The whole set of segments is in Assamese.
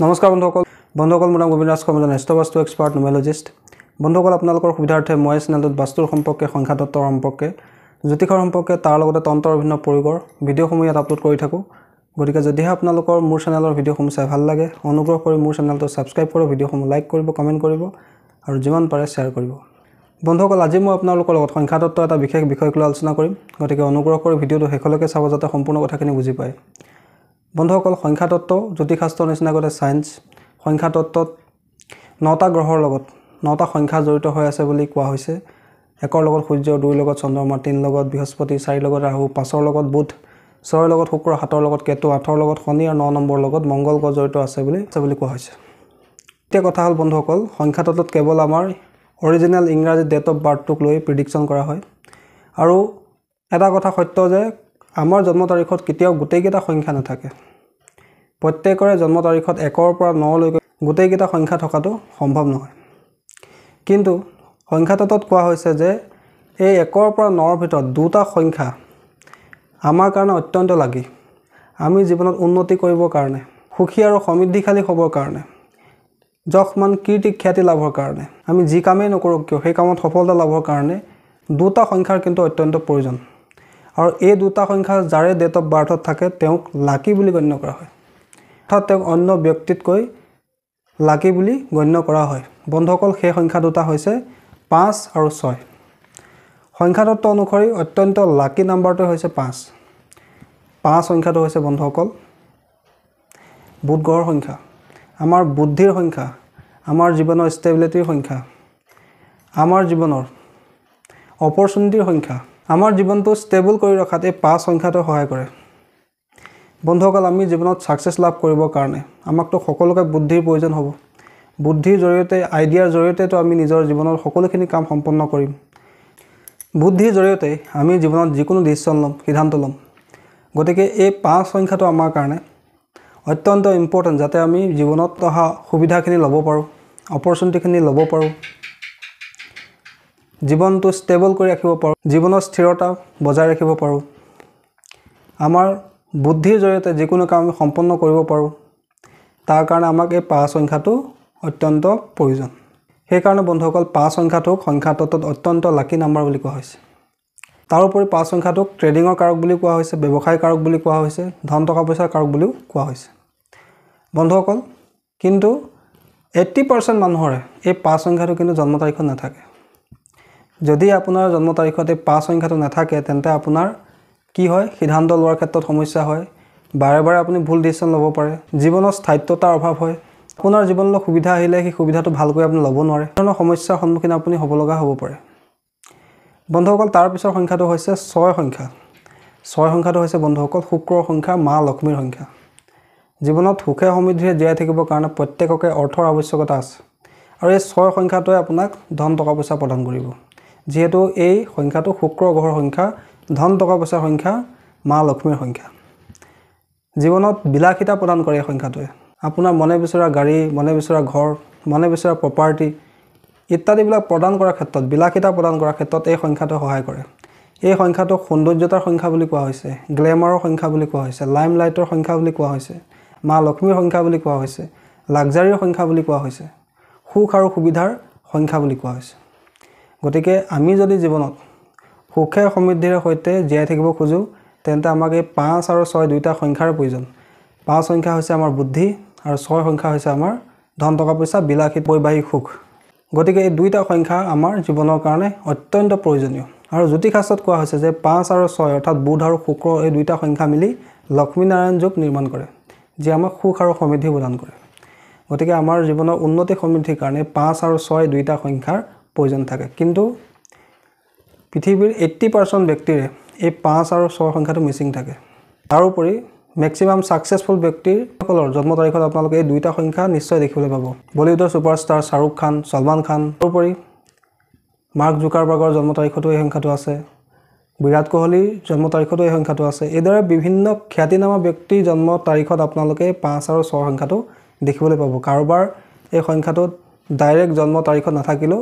নমস্কাৰ বন্ধুসকল মোৰ নাম গোবিন্দ ৰাজ কমল এষ্ট্ৰবাস্তু এক্সপাৰ্ট নিউমেৰলজিষ্ট বন্ধুসকল আপোনালোকৰ সুবিধাৰ্থে মই চেনেলটোত বাস্তুৰ সম্পৰ্কে সংখ্যা তত্ত্বৰ সম্পৰ্কে জ্যোতিষৰ সম্পৰ্কে তাৰ লগতে তন্ত্ৰৰ বিভিন্ন পৰিকৰ ভিডিঅ'সমূহ ইয়াত আপলোড কৰি থাকোঁ গতিকে যদিহে আপোনালোকৰ মোৰ চেনেলৰ ভিডিঅ'সমূহ চাই ভাল লাগে অনুগ্ৰহ কৰি মোৰ চেনেলটো ছাবস্ক্ৰাইব কৰক ভিডিঅ'সমূহ লাইক কৰিব কমেণ্ট কৰিব আৰু যিমান পাৰে শ্বেয়াৰ কৰিব বন্ধুসকল আজি মই আপোনালোকৰ লগত সংখ্যা তত্ত্বৰ এটা বিশেষ বিষয়ক লৈ আলোচনা কৰিম গতিকে অনুগ্ৰহ কৰি ভিডিঅ'টো শেষলৈকে চাব যাতে সম্পূৰ্ণ কথাখিনি বুজি পায় বন্ধুসকল সংখ্যা তত্ত্ব জ্যোতিষশাস্ত্ৰৰ নিচিনাকৈ সায়েন্স সংখ্যা তত্ত্বত 9টা গ্ৰহৰ লগত 9টা সংখ্যা জড়িত হৈ আছে বুলি কোৱা হৈছে 1ৰ লগত সূৰ্য 2ৰ লগত চন্দ্ৰমা 3ৰ লগত বৃহস্পতি 4ৰ লগত ৰাহু 5ৰ লগত বুধ 6ৰ লগত শুক্ৰ 7ৰ লগত কেতু 8ৰ লগত শনি আৰু 9 নম্বৰৰ লগত মংগল গ্ৰহ জড়িত আছে বুলি কোৱা হৈছে এতিয়া কথা হ'ল বন্ধুসকল সংখ্যা তত্ত্বত কেৱল আমাৰ অৰিজিনেল ইংৰাজী ডেট অফ বাৰ্থটোক লৈ প্ৰেডিকচন কৰা হয় আৰু এটা কথা সত্য যে আমাৰ জন্ম তাৰিখত কেতিয়াও গোটেইকেইটা সংখ্যা নাথাকে প্ৰত্যেকৰে জন্ম তাৰিখত 1ৰ পৰা 9 লৈকে গোটেইকেইটা সংখ্যা থকাটো সম্ভৱ নহয় কিন্তু সংখ্যা তত্ত্বত কোৱা হৈছে যে এই 1ৰ পৰা 9ৰ ভিতৰত দুটা সংখ্যা আমাৰ কাৰণে অত্যন্ত লাগি আমি জীৱনত উন্নতি কৰিবৰ কাৰণে সুখী আৰু সমৃদ্ধিশালী হ'বৰ কাৰণে যখমান কীৰ্তি খ্যাতি লাভৰ কাৰণে আমি যি কামেই নকৰোঁ কিয় সেই কামত সফলতা লাভৰ কাৰণে দুটা সংখ্যাৰ কিন্তু অত্যন্ত প্ৰয়োজন আৰু এই দুটা সংখ্যা যাৰে ডেট অফ বাৰ্থত থাকে তেওঁক লাকি বুলি গণ্য কৰা হয় অৰ্থাৎ তেওঁক অন্য ব্যক্তিতকৈ লাকি বুলি গণ্য কৰা হয় বন্ধুসকল সেই সংখ্যা দুটা হৈছে 5 আৰু 6 সংখ্যা তত্ত্ব অনুসৰি অত্যন্ত লাকি নাম্বাৰটো হৈছে 5 সংখ্যাটো হৈছে বন্ধুসকল বুধ গ্ৰহৰ সংখ্যা আমাৰ বুদ্ধিৰ সংখ্যা আমাৰ জীৱনৰ ষ্টেবিলিটিৰ সংখ্যা আমাৰ জীৱনৰ অপৰচুনিটিৰ সংখ্যা আমাৰ জীৱনটো ষ্টেবল কৰি ৰখাত এই 5 সংখ্যাটো সহায় কৰে বন্ধুসকল আমি জীৱনত সাকসেছ লাভ কৰিবৰ কাৰণে আমাকতো সকলোকে বুদ্ধিৰ প্ৰয়োজন হ'ব বুদ্ধিৰ জৰিয়তে আইডিয়াৰ জৰিয়তেতো আমি নিজৰ জীৱনৰ সকলোখিনি কাম সম্পন্ন কৰিম বুদ্ধিৰ জৰিয়তে আমি জীৱনত যিকোনো ডিসিশন ল'ম সিদ্ধান্ত ল'ম গতিকে এই 5 সংখ্যাটো আমাৰ কাৰণে অত্যন্ত ইম্পৰ্টেন্ট যাতে আমি জীৱনত অহা সুবিধাখিনি ল'ব পাৰোঁ অপৰচুনিটিখিনি ল'ব পাৰোঁ জীৱনটো ষ্টেবল কৰি ৰাখিব পাৰোঁ জীৱনৰ স্থিৰতা বজাই ৰাখিব পাৰোঁ আমাৰ বুদ্ধিৰ জৰিয়তে যিকোনো কাম সম্পন্ন কৰিব পাৰোঁ তাৰ কাৰণে আমাক এই 5 সংখ্যাটো অত্যন্ত প্ৰয়োজন সেই কাৰণে বন্ধুসকল 5 সংখ্যাটোক সংখ্যা তত্ত্বত অত্যন্ত লাকি নাম্বাৰ বুলি কোৱা হৈছে তাৰোপৰি 5 সংখ্যাটোক ট্ৰেডিঙৰ কাৰক বুলি কোৱা হৈছে ব্যৱসায় কাৰক বুলি কোৱা হৈছে ধন টকা পইচাৰ কাৰক বুলিও কোৱা হৈছে বন্ধুসকল কিন্তু 80% মানুহৰে এই 5 সংখ্যাটো কিন্তু জন্ম তাৰিখত নাথাকে যদি আপোনাৰ জন্ম তাৰিখত এই 5 সংখ্যাটো নাথাকে তেন্তে আপোনাৰ কি হয় সিদ্ধান্ত লোৱাৰ ক্ষেত্ৰত সমস্যা হয় বাৰে বাৰে আপুনি ভুল ডিসিশন ল'ব পাৰে জীৱনৰ স্থায়িত্বতাৰ অভাৱ হয় আপোনাৰ জীৱনলৈ সুবিধা আহিলে সেই সুবিধাটো ভালকৈ আপুনি ল'ব নোৱাৰে ধৰণৰ সমস্যাৰ সন্মুখীন আপুনি হ'ব লগা হ'ব পাৰে বন্ধুসকল তাৰ পিছৰ সংখ্যাটো হৈছে 6 সংখ্যা 6 সংখ্যাটো হৈছে বন্ধুসকল শুক্ৰৰ সংখ্যা মা লক্ষ্মীৰ সংখ্যা জীৱনত সুখে সমৃদ্ধিৰে জীয়াই থাকিবৰ কাৰণে প্ৰত্যেককে অৰ্থৰ আৱশ্যকতা আছে আৰু এই 6 সংখ্যাটোৱে আপোনাক ধন টকা পইচা প্ৰদান কৰিব যেহেতু এই সংখ্যাটো শুক্ৰ গ্ৰহৰ সংখ্যা ধন টকা পইচাৰ সংখ্যা মা লক্ষ্মীৰ সংখ্যা জীৱনত বিলাসিতা প্ৰদান কৰে এই সংখ্যাটোৱে আপোনাৰ মনে বিচৰা গাড়ী মনে বিচৰা ঘৰ মনে বিচৰা প্ৰপাৰ্টি ইত্যাদিবিলাক প্ৰদান কৰাৰ ক্ষেত্ৰত বিলাসিতা প্ৰদান কৰাৰ ক্ষেত্ৰত এই সংখ্যাটো সহায় কৰে এই সংখ্যাটো সৌন্দৰ্যতাৰ সংখ্যা বুলি কোৱা হৈছে গ্লেমাৰৰ সংখ্যা বুলি কোৱা হৈছে লাইমলাইটৰ সংখ্যা বুলি কোৱা হৈছে মা লক্ষ্মীৰ সংখ্যা বুলি কোৱা হৈছে লাক্সাৰীৰ সংখ্যা বুলি কোৱা হৈছে সুখ আৰু সুবিধাৰ সংখ্যা বুলি কোৱা হৈছে গতিকে আমি যদি জীৱনত সুখে সমৃদ্ধিৰ সৈতে জীয়াই থাকিব খোজো তেন্তে আমাক এই 5 আৰু 6 দুইটা সংখ্যাৰ প্ৰয়োজন 5 সংখ্যা হৈছে আমাৰ বুদ্ধি আৰু 6 সংখ্যা হৈছে আমাৰ ধন টকা পইচা বিলাসিত বৈবাহিক সুখ গতিকে এই দুইটা সংখ্যা আমাৰ জীৱনৰ কাৰণে অত্যন্ত প্ৰয়োজনীয় আৰু জ্যোতিষশাস্ত্ৰত কোৱা হৈছে যে 5 আৰু 6 অৰ্থাৎ বুধ আৰু শুক্ৰ এই দুইটা সংখ্যা মিলি লক্ষ্মী নাৰায়ণ যোগ নিৰ্মাণ কৰে যি আমাক সুখ আৰু সমৃদ্ধি প্ৰদান কৰে গতিকে আমাৰ জীৱনৰ উন্নতি সমৃদ্ধিৰ কাৰণে 5 আৰু 6 দুইটা সংখ্যাৰ প্ৰয়োজন থাকে কিন্তু পৃথিৱীৰ 80% ব্যক্তিৰে এই 5 আৰু 6 সংখ্যাটো মিছিং থাকে তাৰোপৰি ম্যাক্সিমাম সাকসেসফুল ব্যক্তিসকলৰ জন্ম তাৰিখত আপোনালোকে এই দুইটা সংখ্যা নিশ্চয় দেখিবলৈ পাব বলিউডৰ সুপাৰষ্টাৰ শাহৰুখ খান সলমান খান তাৰোপৰি মাৰ্ক জুকাৰবাৰ্গৰ জন্ম তাৰিখতো এই সংখ্যাটো আছে বিৰাট কোহলিৰ জন্ম তাৰিখতো এই সংখ্যাটো আছে এইদৰে বিভিন্ন খ্যাতিনামা ব্যক্তিৰ জন্ম তাৰিখত আপোনালোকে 5 আৰু 6 সংখ্যাটো দেখিবলৈ পাব কাৰোবাৰ এই সংখ্যাটো ডাইৰেক্ট জন্ম তাৰিখত নাথাকিলেও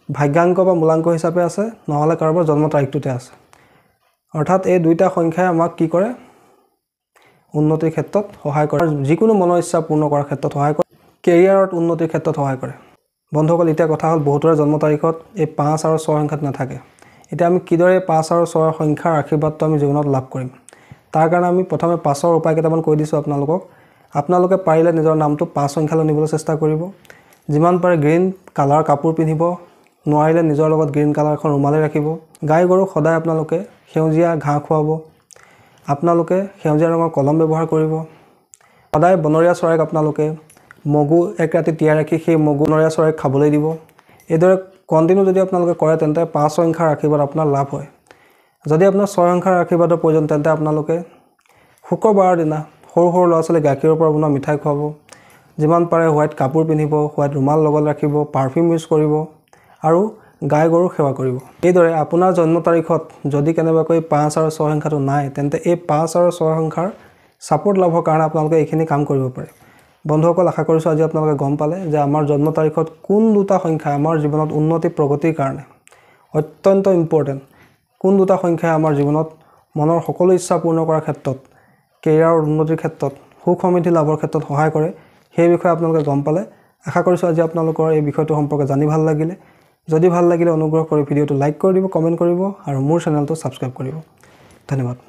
ভাগ্যাংক বা মূলাংক হিচাপে আছে নহলে কাৰোবাৰ জন্ম তাৰিখটোতে আছে অৰ্থাৎ এই দুইটা সংখ্যাই আমাক কি কৰে উন্নতিৰ ক্ষেত্ৰত সহায় কৰে যিকোনো মনৰ ইচ্ছা পূৰ্ণ কৰাৰ ক্ষেত্ৰত সহায় কৰে কেৰিয়াৰত উন্নতিৰ ক্ষেত্ৰত সহায় কৰে। বন্ধুসকল, এতিয়া কথা হ'ল বহুতৰে জন্ম তাৰিখত এই 5 আৰু 6 সংখ্যাত নাথাকে। এতিয়া আমি কিদৰে 5 আৰু 6 সংখ্যাৰ আশীৰ্বাদটো আমি জীৱনত লাভ কৰিম? তাৰ কাৰণে আমি প্ৰথমে 5ৰ উপায় কেইটামান কৈ দিছোঁ আপোনালোকক। আপোনালোকে পাৰিলে নিজৰ নামটো 5 সংখ্যালৈ নিবলৈ চেষ্টা কৰিব। যিমান পাৰে গ্ৰীণ কালাৰ কাপোৰ পিন্ধিব, নোৱাৰিলে নিজৰ লগত গ্ৰীণ কালাৰ এখন ৰুমালে ৰাখিব। গাই গৰুক সদায় আপোনালোকে সেউজীয়া ঘাঁহ খুৱাব। আপোনালোকে সেউজীয়া ৰঙৰ কলম ব্যৱহাৰ কৰিব। সদায় বনৰীয়া চৰাইক আপোনালোকে মগু এক ৰাতি তিয়াই ৰাখি সেই মগু বনৰীয়া চৰাইক খাবলৈ দিব। এইদৰে কণ্টিনিউ যদি আপোনালোকে কৰে তেন্তে 5 সংখ্যাৰ আশীৰ্বাদ আপোনাৰ লাভ হয়। যদি আপোনাৰ 6 সংখ্যাৰ আশীৰ্বাদৰ প্ৰয়োজন তেন্তে আপোনালোকে শুক্ৰবাৰৰ দিনা সৰু সৰু ল'ৰা ছোৱালীক গাখীৰৰ পৰা বনোৱা মিঠাই খুৱাব। যিমান পাৰে হোৱাইট কাপোৰ পিন্ধিব, হোৱাইট ৰুমাল লগত ৰাখিব, পাৰফিউম ইউজ কৰিব আৰু গাই গৰুক সেৱা কৰিব। এইদৰে আপোনাৰ জন্ম তাৰিখত যদি কেনেবাকৈ 5 আৰু 6 সংখ্যাটো নাই তেন্তে এই 5 আৰু 6 সংখ্যাৰ ছাপোৰ্ট লাভৰ কাৰণে আপোনালোকে এইখিনি কাম কৰিব পাৰে। বন্ধুসকল, আশা কৰিছোঁ আজি আপোনালোকে গম পালে যে আমাৰ জন্ম তাৰিখত কোন দুটা সংখ্যা আমাৰ জীৱনত উন্নতি প্ৰগতিৰ কাৰণে অত্যন্ত ইম্পৰ্টেণ্ট, কোন দুটা সংখ্যাই আমাৰ জীৱনত মনৰ সকলো ইচ্ছা পূৰ্ণ কৰাৰ ক্ষেত্ৰত, কেৰিয়াৰৰ উন্নতিৰ ক্ষেত্ৰত, সুখ সমৃদ্ধি লাভৰ ক্ষেত্ৰত সহায় কৰে, সেই বিষয়ে আপোনালোকে গম পালে। আশা কৰিছোঁ আজি আপোনালোকৰ এই বিষয়টো সম্পৰ্কে জানি ভাল লাগিলে। যদি ভাল লাগিলে অনুগ্ৰহ কৰি ভিডিঅ'টো লাইক কৰি দিব, কমেণ্ট কৰিব আৰু মোৰ চেনেলটো ছাবস্ক্ৰাইব কৰিব। ধন্যবাদ।